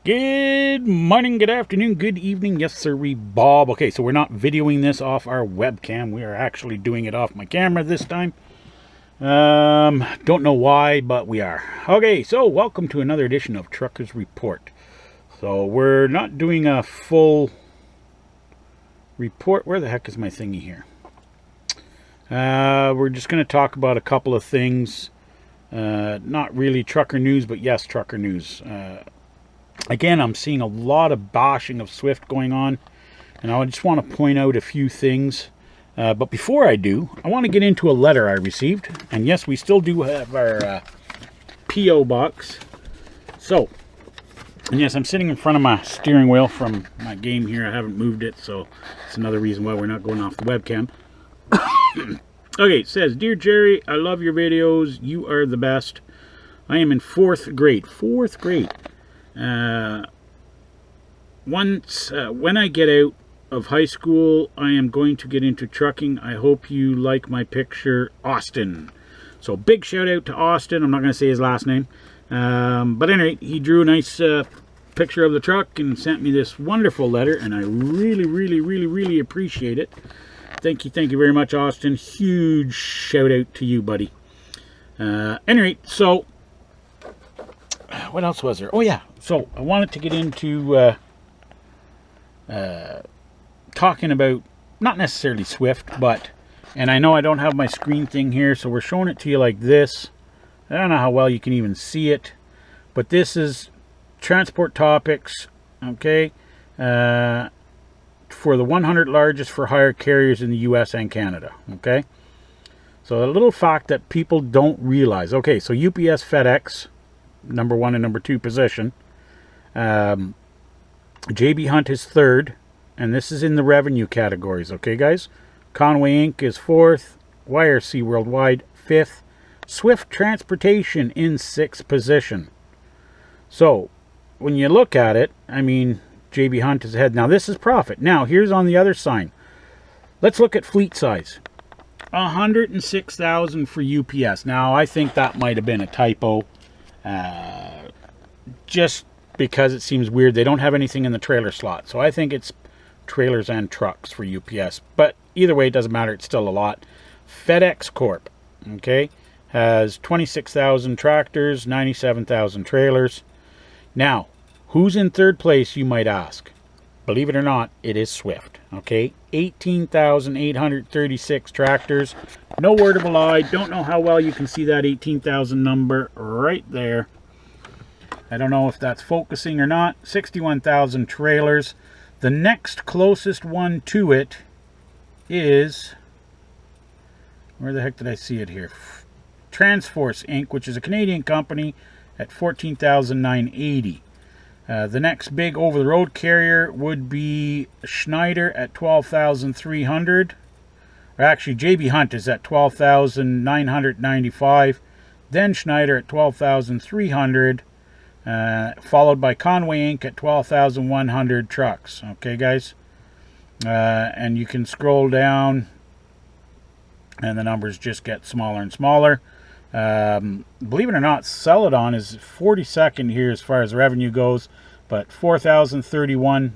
Good morning, good afternoon, good evening. Yes, sir, Bob. Okay, so we're not videoing this off our webcam. We are actually doing it off my camera this time. Don't know why, but we are. Okay, so welcome to another edition of Truckers Report. So we're not doing a full report. Where the heck is my thingy here? We're just going to talk about a couple of things. Not really trucker news, but yes, trucker news. Again, I'm seeing a lot of bashing of Swift going on, and I just want to point out a few things. But before I do, I want to get into a letter I received. And yes, we still do have our P.O. box. So, and yes, I'm sitting in front of my steering wheel from my game here. I haven't moved it, so it's another reason why we're not going off the webcam. Okay, it says, Dear Jerry, I love your videos. You are the best. I am in 4th grade. 4th grade. When I get out of high school, I am going to get into trucking. I hope you like my picture, Austin. So big shout out to Austin. I'm not going to say his last name. But anyway, he drew a nice picture of the truck and sent me this wonderful letter, and I really appreciate it. Thank you very much, Austin. Huge shout out to you, buddy. Anyway, so what else was there? Oh yeah, so I wanted to get into talking about not necessarily Swift, but, and I know I don't have my screen thing here, so we're showing it to you like this. I don't know how well you can even see it, but this is transport topics, okay, for the 100 largest for hire carriers in the US and Canada, okay? So a little fact that people don't realize. Okay, so UPS, FedEx, number 1 and number 2 position. JB Hunt is 3rd, and this is in the revenue categories, okay guys? Conway Inc. is 4th, YRC Worldwide 5th, Swift Transportation in 6th position. So when you look at it, I mean, JB Hunt is ahead. Now this is profit. Now here's on the other side. Let's look at fleet size. 106,000 for UPS. Now I think that might have been a typo. Just because it seems weird. They don't have anything in the trailer slot. So I think it's trailers and trucks for UPS. But either way, it doesn't matter. It's still a lot. FedEx Corp, okay, has 26,000 tractors, 97,000 trailers. Now, who's in 3rd place, you might ask? Believe it or not, it is Swift, okay? 18,836 tractors. No word of a lie. Don't know how well you can see that 18,000 number right there. I don't know if that's focusing or not. 61,000 trailers. The next closest one to it is, where the heck did I see it here? Transforce Inc., which is a Canadian company, at 14,980. The next big over-the-road carrier would be Schneider at 12,300. Or actually, JB Hunt is at 12,995. Then Schneider at 12,300. Followed by Conway Inc. at 12,100 trucks. Okay, guys? And you can scroll down, and the numbers just get smaller and smaller. Believe it or not, Celadon is 42nd here as far as revenue goes, but 4,031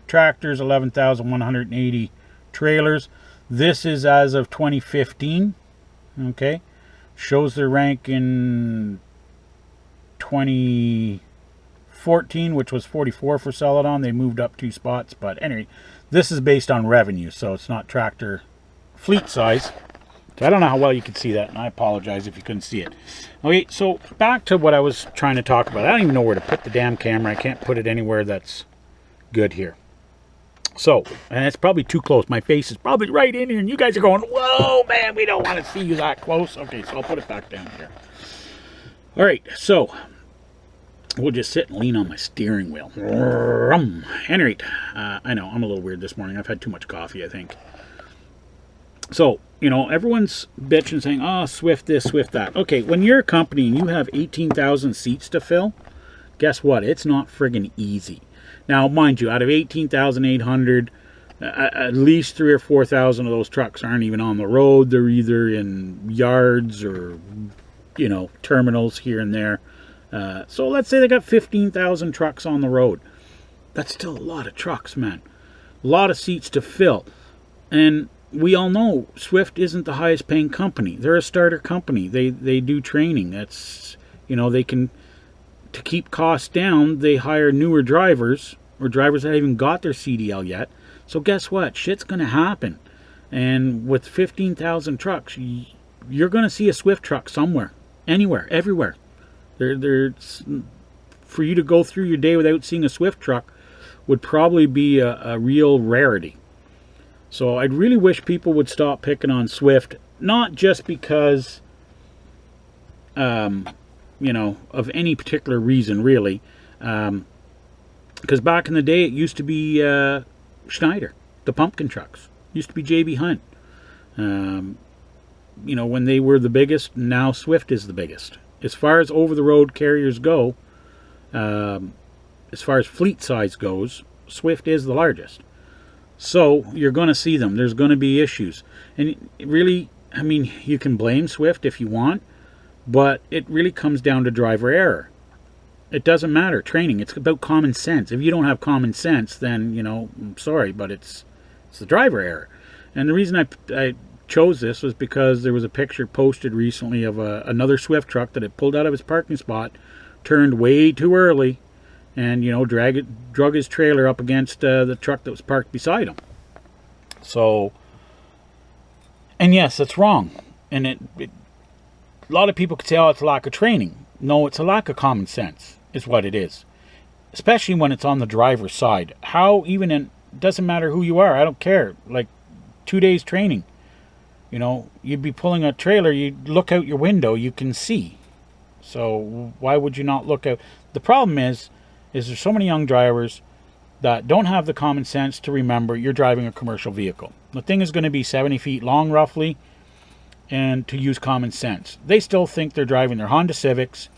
tractors, 11,180 trailers. This is as of 2015, okay? Shows their rank in 2014, which was 44 for Celadon. They moved up 2 spots, but anyway, this is based on revenue, so it's not tractor fleet size. So I don't know how well you can see that, and I apologize if you couldn't see it. Okay, so back to what I was trying to talk about. I don't even know where to put the damn camera. I can't put it anywhere that's good here. So, and it's probably too close. My face is probably right in here, and you guys are going, whoa, man, we don't want to see you that close. Okay, so I'll put it back down here. All right, so we'll just sit and lean on my steering wheel. Anyway, I know, I'm a little weird this morning. I've had too much coffee, I think. So, you know, everyone's bitching saying, oh, Swift this, Swift that. Okay, when you're a company and you have 18,000 seats to fill, guess what? It's not friggin' easy. Now, mind you, out of 18,800, at least 3,000 or 4,000 of those trucks aren't even on the road. They're either in yards or, you know, terminals here and there. So let's say they got 15,000 trucks on the road. That's still a lot of trucks, man. A lot of seats to fill. And we all know Swift isn't the highest paying company. They're a starter company. They do training. That's, you know, they can, to keep costs down, they hire newer drivers, or drivers that haven't even got their CDL yet. So guess what? Shit's going to happen. And with 15,000 trucks, you're going to see a Swift truck somewhere, anywhere, everywhere. For you to go through your day without seeing a Swift truck would probably be a real rarity. So I'd really wish people would stop picking on Swift, not just because, you know, of any particular reason, really. Because back in the day, it used to be Schneider, the pumpkin trucks. Used to be JB Hunt. You know, when they were the biggest, now Swift is the biggest. As far as over-the-road carriers go, as far as fleet size goes, Swift is the largest. So you're going to see them. There's going to be issues. And really, I mean, you can blame Swift if you want, but it really comes down to driver error. It doesn't matter. Training, it's about common sense. If you don't have common sense, then, you know, I'm sorry, but it's the driver error. And the reason I chose this was because there was a picture posted recently of another Swift truck that had pulled out of his parking spot, turned way too early, and, you know, drug his trailer up against the truck that was parked beside him. So, and yes, it's wrong. And a lot of people could say, oh, it's a lack of training. No, it's a lack of common sense is what it is. Especially when it's on the driver's side. How even in, doesn't matter who you are, I don't care. Like 2 days training. You know, you'd be pulling a trailer, you look out your window, you can see. So why would you not look out? The problem is there's so many young drivers that don't have the common sense to remember you're driving a commercial vehicle. The thing is going to be 70 feet long roughly, and to use common sense. They still think they're driving their Honda Civics,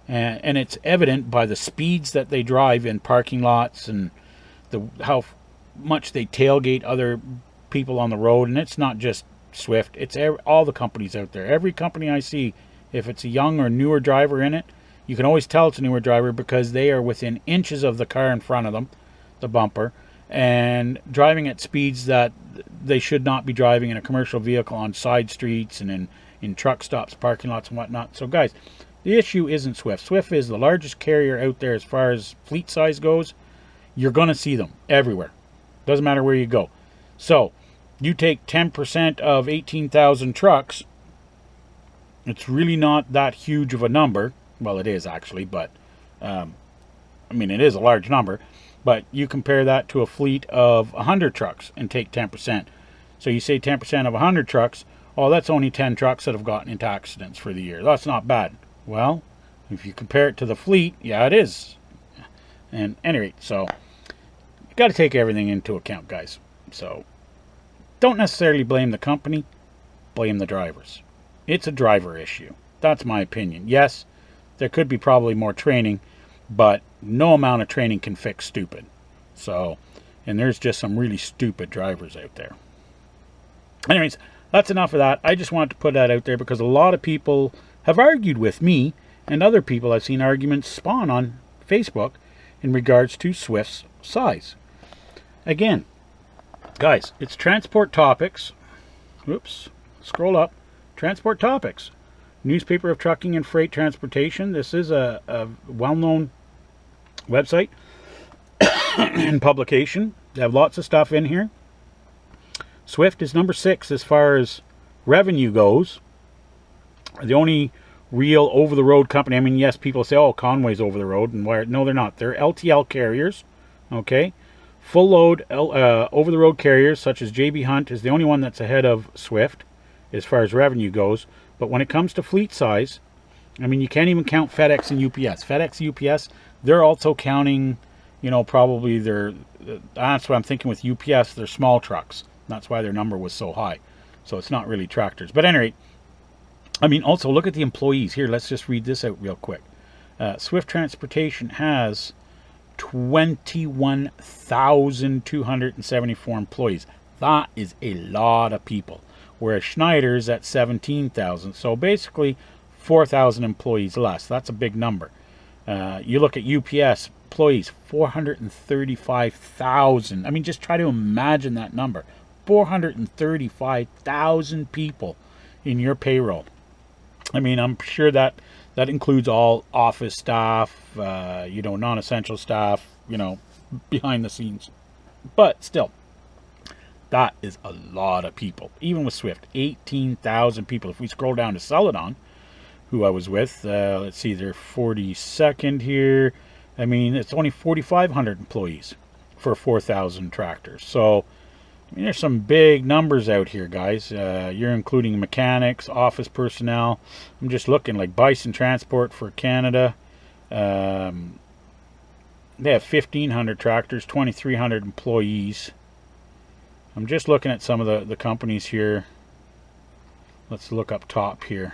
and it's evident by the speeds that they drive in parking lots and how much they tailgate other people on the road. And it's not just Swift, it's all the companies out there. Every company I see, if it's a young or newer driver in it, you can always tell it's a newer driver because they are within inches of the car in front of them, the bumper, and driving at speeds that they should not be driving in a commercial vehicle on side streets and in truck stops, parking lots, and whatnot. So guys, the issue isn't Swift. Swift is the largest carrier out there as far as fleet size goes. You're going to see them everywhere. Doesn't matter where you go. So you take 10% of 18,000 trucks, it's really not that huge of a number. Well, it is actually, but I mean, it is a large number. But you compare that to a fleet of 100 trucks and take 10%. So you say 10% of 100 trucks, oh, that's only 10 trucks that have gotten into accidents for the year. That's not bad. Well, if you compare it to the fleet, yeah, it is. And anyway, so you got to take everything into account, guys. So don't necessarily blame the company, blame the drivers. It's a driver issue. That's my opinion. Yes, there could be probably more training, but no amount of training can fix stupid. So, and there's just some really stupid drivers out there. Anyways, that's enough of that. I just wanted to put that out there because a lot of people have argued with me and other people. I've seen arguments spawn on Facebook in regards to Swift's size. Again, guys, it's Transport Topics. Oops, scroll up. Transport Topics. Newspaper of Trucking and Freight Transportation. This is a well-known website and publication. They have lots of stuff in here. Swift is number 6 as far as revenue goes. The only real over-the-road company. I mean, yes, people say, oh, Conway's over the road. And why? No, they're not. They're LTL carriers. Okay. Full load over-the-road carriers such as JB Hunt is the only one that's ahead of Swift as far as revenue goes. But when it comes to fleet size, I mean, you can't even count FedEx and UPS. FedEx and UPS, they're also counting, you know, probably that's what I'm thinking with UPS, they're small trucks. That's why their number was so high. So it's not really tractors. But anyway, I mean, also look at the employees. Here, let's just read this out real quick. Swift Transportation has 21,274 employees. That is a lot of people. Whereas Schneider's at 17,000. So basically 4,000 employees less. That's a big number. You look at UPS employees, 435,000. I mean, just try to imagine that number. 435,000 people in your payroll. I mean, I'm sure that includes all office staff, you know, non-essential staff, you know, behind the scenes. But still, that is a lot of people. Even with Swift, 18,000 people. If we scroll down to Celadon, who I was with, let's see, they're 42nd here. I mean, it's only 4,500 employees for 4,000 tractors. So, I mean, there's some big numbers out here, guys. You're including mechanics, office personnel. I'm just looking, like Bison Transport for Canada. They have 1,500 tractors, 2,300 employees. I'm just looking at some of the companies here. Let's look up top here.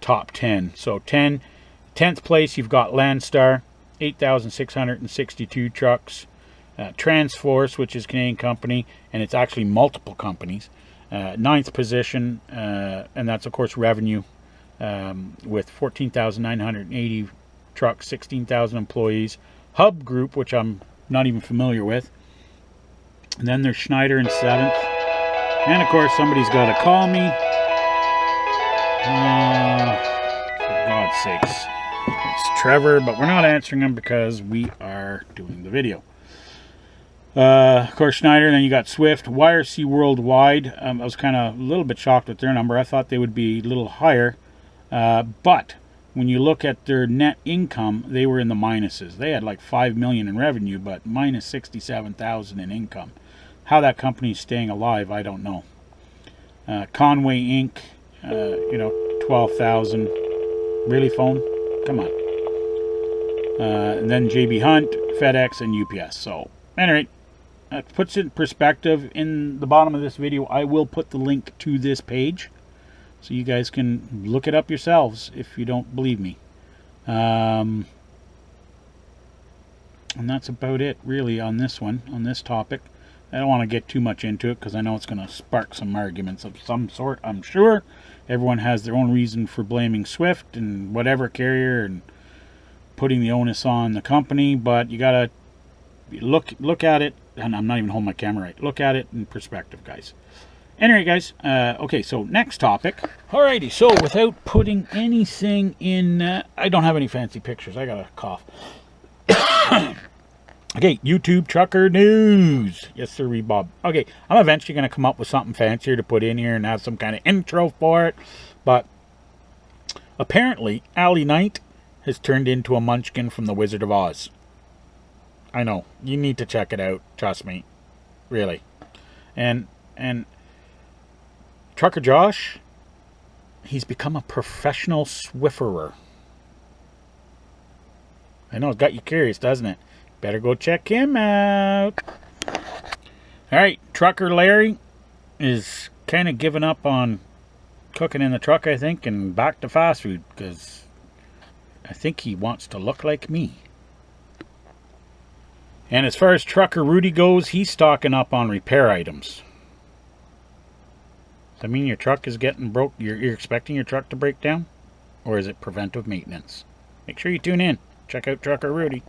Top 10. So 10th place, you've got Landstar, 8,662 trucks. Transforce, which is a Canadian company, and it's actually multiple companies. 9th position, and that's of course revenue, with 14,980 trucks, 16,000 employees. Hub Group, which I'm not even familiar with. And then there's Schneider in 7th. And of course somebody's got to call me. For God's sakes. It's Trevor, but we're not answering him because we are doing the video. Of course, Schneider, then you got Swift, YRC Worldwide. I was kind of a little bit shocked with their number. I thought they would be a little higher. But when you look at their net income, they were in the minuses. They had like $5 million in revenue, but minus $67,000 in income. How that company's staying alive, I don't know. Conway Inc., you know, 12,000. Really, phone? Come on. And then JB Hunt, FedEx, and UPS. So, anyway. That puts it in perspective. In the bottom of this video, I will put the link to this page so you guys can look it up yourselves if you don't believe me. And that's about it really on this one, on this topic. I don't want to get too much into it because I know it's going to spark some arguments of some sort, I'm sure. Everyone has their own reason for blaming Swift and whatever carrier and putting the onus on the company, but you got to look at it. And I'm not even holding my camera right. Look at it in perspective, guys. Anyway, guys. Okay, so next topic. Alrighty, so without putting anything in... I don't have any fancy pictures. I got a cough. Okay, YouTube trucker news. Yes, sir, Bob. Okay, I'm eventually going to come up with something fancier to put in here and have some kind of intro for it. But apparently, Allie Knight has turned into a munchkin from The Wizard of Oz. I know. You need to check it out. Trust me. Really. And Trucker Josh, he's become a professional Swifferer. I know, it's got you curious, doesn't it? Better go check him out. Alright, Trucker Larry is kind of giving up on cooking in the truck, I think, and back to fast food, because I think he wants to look like me. And as far as Trucker Rudy goes, he's stocking up on repair items. Does that mean your truck is getting broke? You're expecting your truck to break down? Or is it preventive maintenance? Make sure you tune in. Check out Trucker Rudy.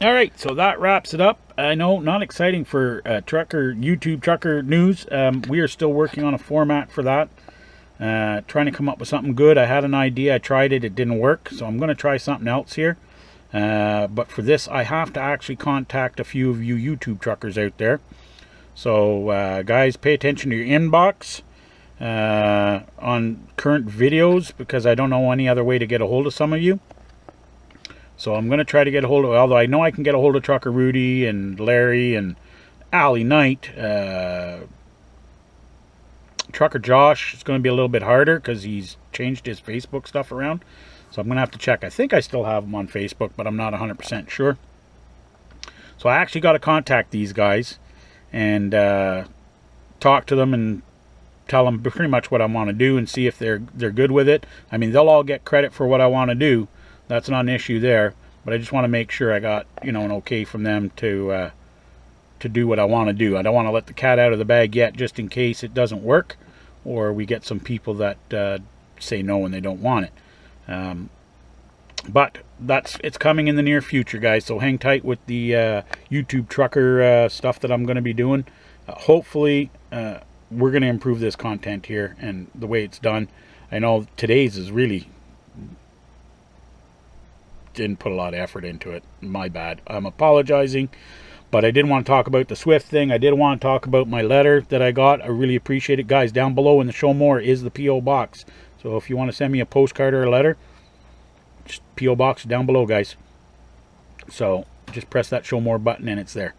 Alright, so that wraps it up. I know, not exciting for YouTube trucker news. We are still working on a format for that. Trying to come up with something good. I had an idea. I tried it. It didn't work. So I'm going to try something else here. But for this, I have to actually contact a few of you YouTube truckers out there. So, guys, pay attention to your inbox on current videos, because I don't know any other way to get a hold of some of you. So I'm going to try to get a hold of, although I know I can get a hold of Trucker Rudy and Larry and Allie Knight. Trucker Josh is going to be a little bit harder because he's changed his Facebook stuff around. So I'm going to have to check. I think I still have them on Facebook, but I'm not 100% sure. So I actually got to contact these guys and talk to them and tell them pretty much what I want to do and see if they're good with it. I mean, they'll all get credit for what I want to do. That's not an issue there. But I just want to make sure I got, you know, an okay from them to do what I want to do. I don't want to let the cat out of the bag yet, just in case it doesn't work, or we get some people that say no and they don't want it. But it's coming in the near future, guys. So hang tight with the YouTube trucker stuff that I'm going to be doing. Hopefully, we're going to improve this content here and the way it's done. I know today's is really didn't put a lot of effort into it. My bad. I'm apologizing. But I did want to talk about the Swift thing. I did want to talk about my letter that I got. I really appreciate it. Guys, down below in the show more is the P.O. box. So if you want to send me a postcard or a letter, just P.O. box down below, guys. So just press that show more button and it's there.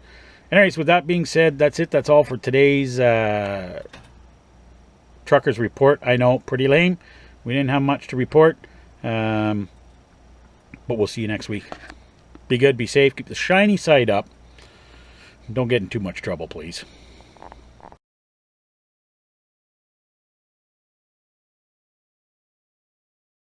Anyways, with that being said, that's it. That's all for today's Truckers Report. I know, pretty lame. We didn't have much to report. But we'll see you next week. Be good, be safe, keep the shiny side up. Don't get in too much trouble, please.